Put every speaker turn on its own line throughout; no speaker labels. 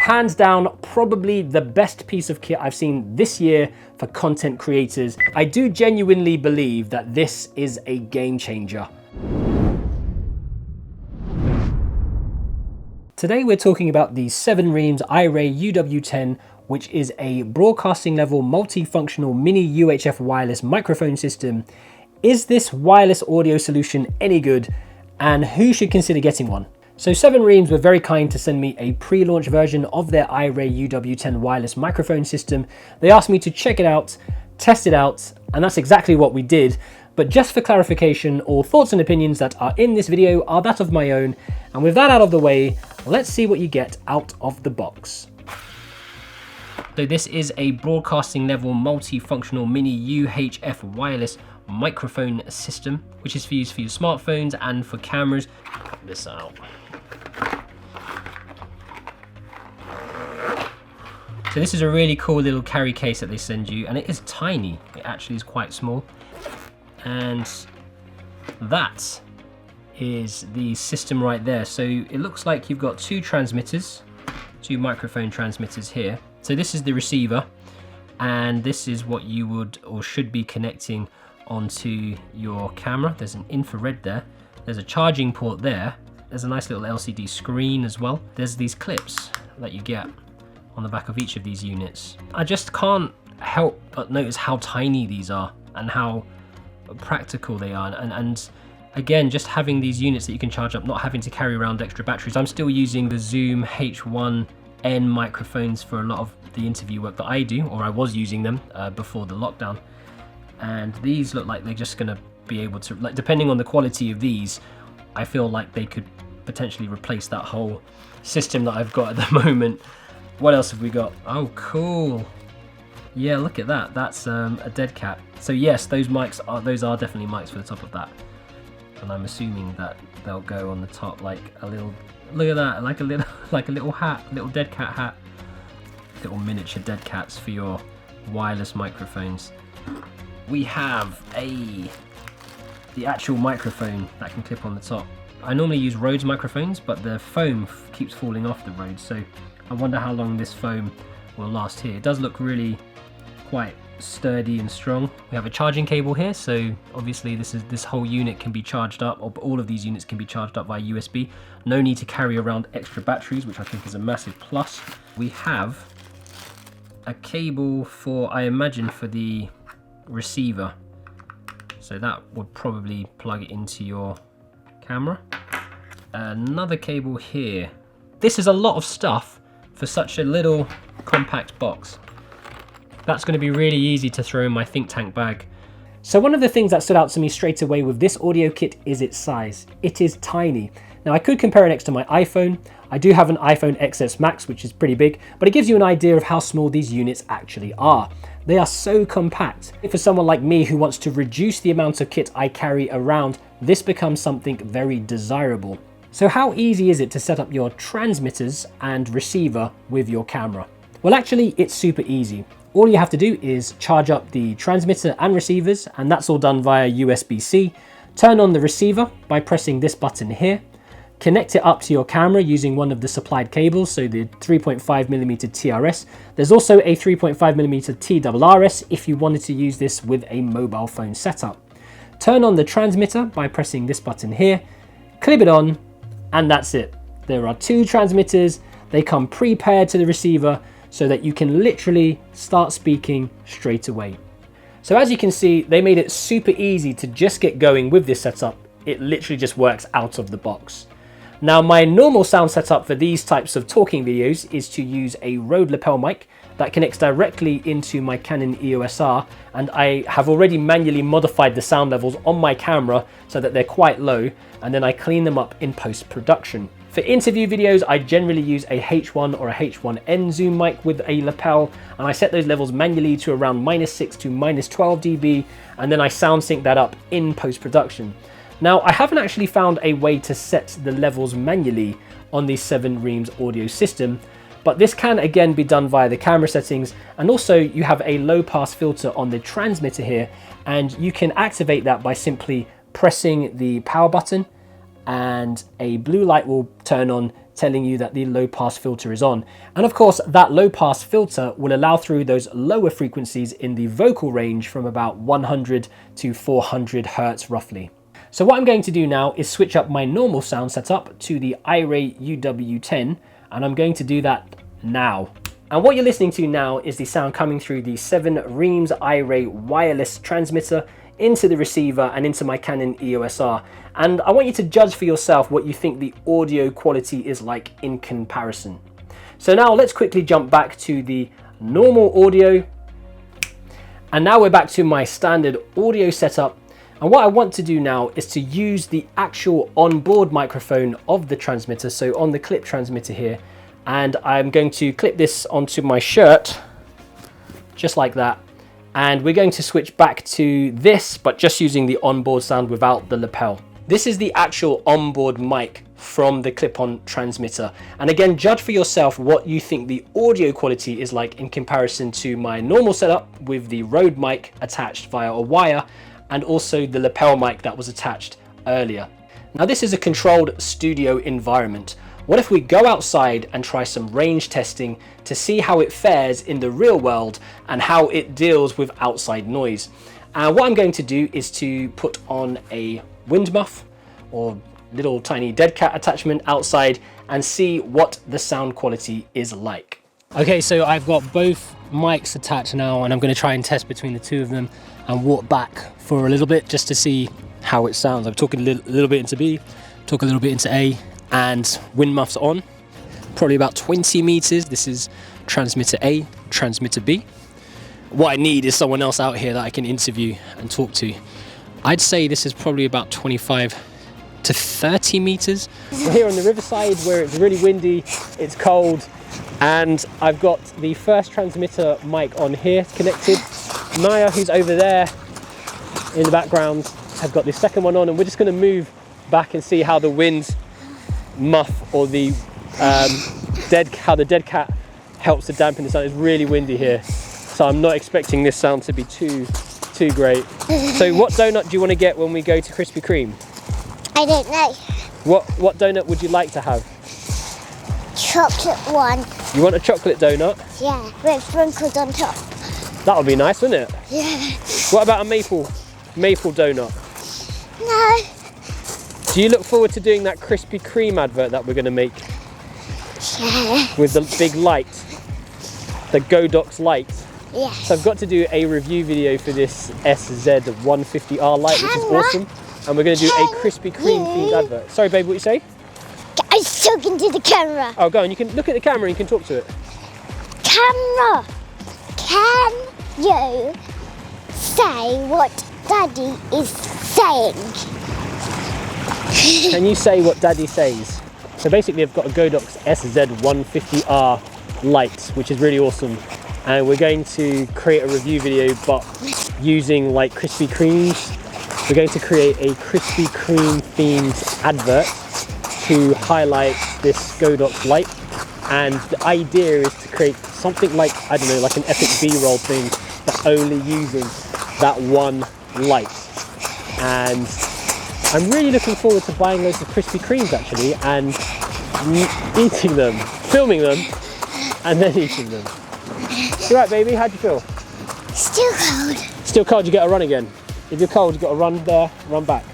Hands down, probably the best piece of kit I've seen this year for content creators. I do genuinely believe that this is a game changer. Today we're talking about the 7-reams iRayUW10, which is a broadcasting level multifunctional mini UHF wireless microphone system. Is this wireless audio solution any good, and who should consider getting one? So 7-reams were very kind to send me a pre-launch version of their iRayUW10 wireless microphone system. They asked me to check it out, test it out, and that's exactly what we did. But just for clarification, all thoughts and opinions that are in this video are that of my own. And with that out of the way, let's see what you get out of the box. So this is a broadcasting level multifunctional mini UHF wireless microphone system, which is used for your smartphones and for cameras. Pop this out. So this is a really cool little carry case that they send you, and it is tiny. It actually is quite small. And that is the system right there. So it looks like you've got two transmitters, two microphone transmitters here. So this is the receiver, and this is what you would or should be connecting onto your camera. There's an infrared there. There's a charging port there. There's a nice little LCD screen as well. There's these clips that you get on the back of each of these units. I just can't help but notice how tiny these are and how practical they are, and again, just having these units that you can charge up, not having to carry around extra batteries. I'm still using the Zoom H1N microphones for a lot of the interview work that I do, or I was using them before the lockdown, and these look like they're just going to be able to, like, depending on the quality of these, I feel like they could potentially replace that whole system that I've got at the moment. What else have we got? Oh, cool. Yeah, look at that. That's a dead cat. So yes, those are definitely mics for the top of that. And I'm assuming that they'll go on the top like a little, look at that, like a little hat, little dead cat hat. Little miniature dead cats for your wireless microphones. We have the actual microphone that can clip on the top. I normally use Rhodes microphones, but the foam keeps falling off the Rhodes, so I wonder how long this foam will last here. It does look really quite sturdy and strong. We have a charging cable here, so obviously this whole unit can be charged up, or all of these units can be charged up via USB. No need to carry around extra batteries, which I think is a massive plus. We have a cable for, I imagine, for the receiver, so that would probably plug it into your camera. Another cable here. This is a lot of stuff for such a little compact box. That's going to be really easy to throw in my think tank bag. So one of the things that stood out to me straight away with this audio kit is its size. It is tiny. Now I could compare it next to my iPhone. I do have an iPhone XS Max, which is pretty big, but it gives you an idea of how small these units actually are. They are so compact. For someone like me who wants to reduce the amount of kit I carry around, this becomes something very desirable. So how easy is it to set up your transmitters and receiver with your camera? Well, actually, it's super easy. All you have to do is charge up the transmitter and receivers, and that's all done via USB-C. Turn on the receiver by pressing this button here. Connect it up to your camera using one of the supplied cables, so the 3.5mm TRS. There's also a 3.5mm TRRS if you wanted to use this with a mobile phone setup. Turn on the transmitter by pressing this button here. Clip it on, and that's it. There are two transmitters. They come pre-paired to the receiver, so that you can literally start speaking straight away. So as you can see, they made it super easy to just get going with this setup. It literally just works out of the box. Now my normal sound setup for these types of talking videos is to use a Rode lapel mic that connects directly into my Canon EOS R, and I have already manually modified the sound levels on my camera so that they're quite low, and then I clean them up in post-production. For interview videos, I generally use a H1 or a H1N zoom mic with a lapel, and I set those levels manually to around -6 to -12 dB, and then I sound sync that up in post-production. Now, I haven't actually found a way to set the levels manually on the 7-reams audio system, but this can again be done via the camera settings, and also you have a low pass filter on the transmitter here, and you can activate that by simply pressing the power button and a blue light will turn on telling you that the low pass filter is on. And of course, that low pass filter will allow through those lower frequencies in the vocal range from about 100 to 400 Hertz roughly. So what I'm going to do now is switch up my normal sound setup to the iRayUW10, and I'm going to do that now. And what you're listening to now is the sound coming through the 7 Reams iRay wireless transmitter into the receiver and into my Canon EOS R. And I want you to judge for yourself what you think the audio quality is like in comparison. So now let's quickly jump back to the normal audio. And now we're back to my standard audio setup. And what I want to do now is to use the actual onboard microphone of the transmitter, so on the clip transmitter here. And I'm going to clip this onto my shirt, just like that. And we're going to switch back to this, but just using the onboard sound without the lapel. This is the actual onboard mic from the clip-on transmitter. And again, judge for yourself what you think the audio quality is like in comparison to my normal setup with the Rode mic attached via a wire, and also the lapel mic that was attached earlier. Now this is a controlled studio environment. What if we go outside and try some range testing to see how it fares in the real world and how it deals with outside noise? And what I'm going to do is to put on a wind muff or little tiny dead cat attachment outside and see what the sound quality is like. Okay, so I've got both mics attached now, and I'm going to try and test between the two of them and walk back for a little bit just to see how it sounds. I'm talking a little bit into B, talk a little bit into A, and wind muffs on, probably about 20 meters. This is transmitter A, transmitter B. What I need is someone else out here that I can interview and talk to. I'd say this is probably about 25 to 30 meters. We're here on the riverside where it's really windy, it's cold, and I've got the first transmitter mic on here connected. Nia, who's over there in the background, has got the second one on, and we're just going to move back and see how the wind muff or the how the dead cat helps to dampen the sound. It's really windy here, so I'm not expecting this sound to be too great. So what donut do you want to get when we go to Krispy Kreme?
I don't know.
What donut would you like to have?
Chocolate one.
You want a chocolate donut?
Yeah, with sprinkles on top.
That would be nice, wouldn't it?
Yeah.
What about a maple donut?
No.
Do you look forward to doing that Krispy Kreme advert that we're going to make?
Yeah.
With the big light, the Godox light.
Yes.
So I've got to do a review video for this SZ150R light, which is awesome. And we're going to do a Krispy Kreme themed advert. Sorry, babe, what you say?
I was talking to the camera.
Oh, go on. You can look at the camera and you can talk to it.
Camera, can you say what Daddy is saying?
Can you say what Daddy says? So basically, I've got a Godox SZ150R light, which is really awesome. And we're going to create a review video, but using like Krispy Kremes. We're going to create a Krispy Kreme themed advert to highlight this Godox light. And the idea is to create something like, I don't know, like an epic B-roll thing, but only using that one light. And I'm really looking forward to buying loads of Krispy Kremes actually, and eating them, filming them, and then eating them. You right, baby? How'd you feel?
Still cold.
Still cold, you get a run again. If you're cold, you've got to run there, run back.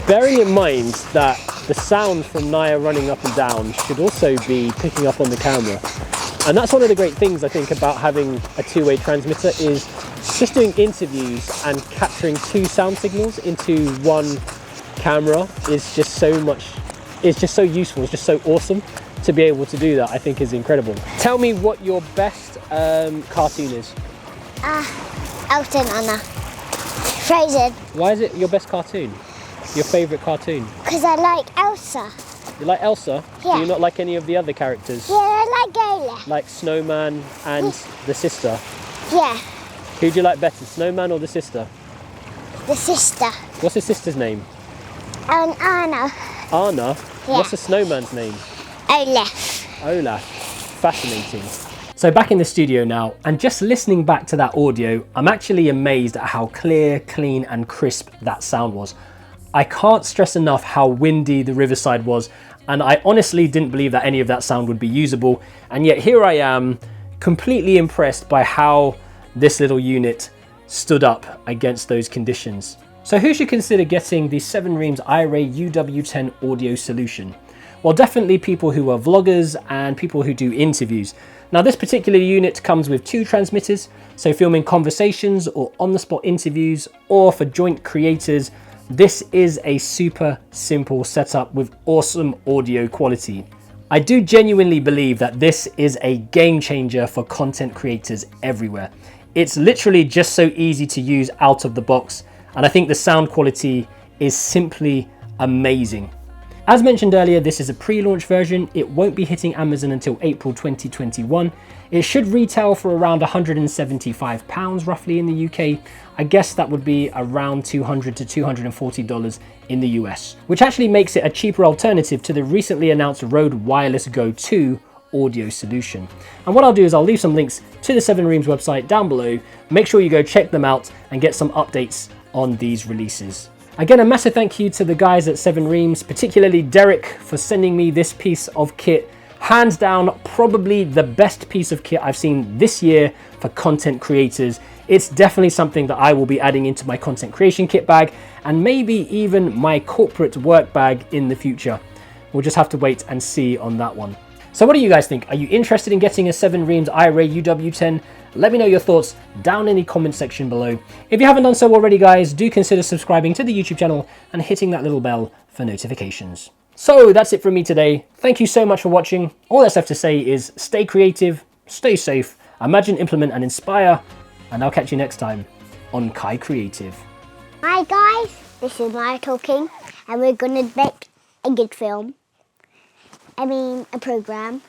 Bearing in mind that the sound from Nia running up and down should also be picking up on the camera. And that's one of the great things I think about having a two-way transmitter, is just doing interviews and capturing two sound signals into one camera is just so much, it's just so useful, it's just so awesome to be able to do that. I think is incredible. Tell me what your best cartoon is.
Elsa and Anna. Frozen.
Why is it your best cartoon? Your favourite cartoon?
Because I like Elsa.
You like Elsa?
Yeah.
Do you not like any of the other characters?
Yeah, I like Gola.
Like Snowman and the sister?
Yeah,
Who do you like better, Snowman or the sister?
the sister.
What's the sister's name?
And Anna.
Anna?
Yeah.
What's the snowman's name?
Olaf.
Olaf. Fascinating. So back in the studio now, and just listening back to that audio, I'm actually amazed at how clear, clean and crisp that sound was. I can't stress enough how windy the Riverside was, and I honestly didn't believe that any of that sound would be usable, and yet here I am, completely impressed by how this little unit stood up against those conditions. So who should consider getting the 7Ream's iRayUW10 audio solution? Well, definitely people who are vloggers and people who do interviews. Now, this particular unit comes with 2 transmitters, so filming conversations or on-the-spot interviews, or for joint creators, this is a super simple setup with awesome audio quality. I do genuinely believe that this is a game changer for content creators everywhere. It's literally just so easy to use out of the box, and I think the sound quality is simply amazing. As mentioned earlier, this is a pre-launch version. It won't be hitting Amazon until April 2021. It should retail for around £175 roughly in the UK. I guess that would be around $200 to $240 in the US, which actually makes it a cheaper alternative to the recently announced Rode Wireless Go 2 audio solution. And what I'll do is I'll leave some links to the 7Ream's website down below. Make sure you go check them out and get some updates on these releases. Again, a massive thank you to the guys at 7Ream's, particularly Derek, for sending me this piece of kit. Hands down, probably the best piece of kit I've seen this year for content creators. It's definitely something that I will be adding into my content creation kit bag, and maybe even my corporate work bag in the future. We'll just have to wait and see on that one. So what do you guys think? Are you interested in getting a 7Ream's iRayUW10? Let me know your thoughts down in the comment section below. If you haven't done so already, guys, do consider subscribing to the YouTube channel and hitting that little bell for notifications. So that's it from me today. Thank you so much for watching. All that's left to say is stay creative, stay safe, imagine, implement, and inspire. And I'll catch you next time on KaiCreative.
Hi guys, this is Maya talking, and we're gonna make a good film. A program.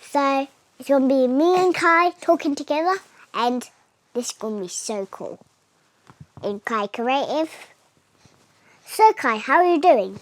So it's gonna be me and Kai talking together, and this is gonna be so cool. In KaiCreative. So Kai, how are you doing?